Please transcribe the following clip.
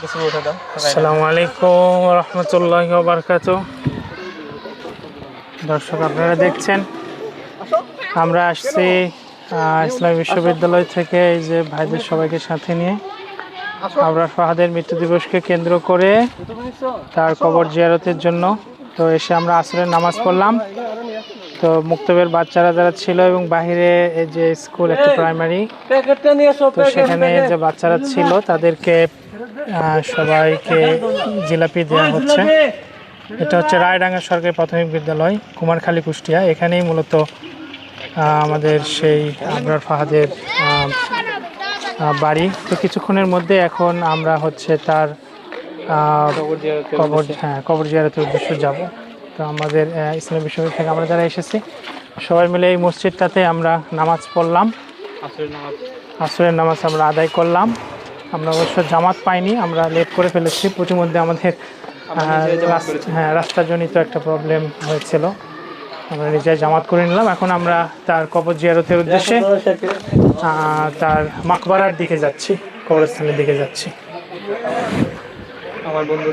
আসসালামু আলাইকুম রহমতুল্লাহি ওয়া বারাকাতুহু। দর্শক, আপনারা দেখছেন আমরা আসছি ইসলামী বিশ্ববিদ্যালয় থেকে, এই যে ভাইদের সবাইকে সাথে নিয়ে আবরার ফাহাদের মৃত্যু দিবসকে কেন্দ্র করে তার কবর জিয়ারতের জন্য। তো এসে আমরা আসরের নামাজ পড়লাম। তো মুক্তবের বাচ্চারা যারা ছিল এবং বাহিরে এই যে স্কুল, একটা প্রাইমারি, তো সেখানে যে বাচ্চারা ছিল তাদেরকে সবাইকে জিলাপি দেওয়া হচ্ছে। এটা হচ্ছে রায়ডাঙ্গা সরকারি প্রাথমিক বিদ্যালয়, কুমারখালী, কুষ্টিয়া। এখানেই মূলত আমাদের সেই আবরার ফাহাদের বাড়ি। তো কিছুক্ষণের মধ্যে এখন আমরা হচ্ছে তার কবর জিয়ারতের উদ্দেশ্যে যাব। তো আমাদের ইসলামী বিশ্ববিদ্যালয় থেকে আমরা যারা এসেছি সবাই মিলে এই মসজিদটাতে আমরা নামাজ পড়লাম। আসরের নামাজ আমরা আদায় করলাম। আমরা অবশ্য জামাত পাইনি, আমরা লেট করে ফেলেছি। প্রতিমধ্যে আমাদের রাস্তাজনিত একটা প্রবলেম হয়েছিল, আমরা নিজে জামাত করে নিলাম। এখন আমরা তার কবর জিয়ারতের উদ্দেশ্যে তার মাকবারার দিকে যাচ্ছি, কবরস্থানের দিকে যাচ্ছি। আমার বন্ধু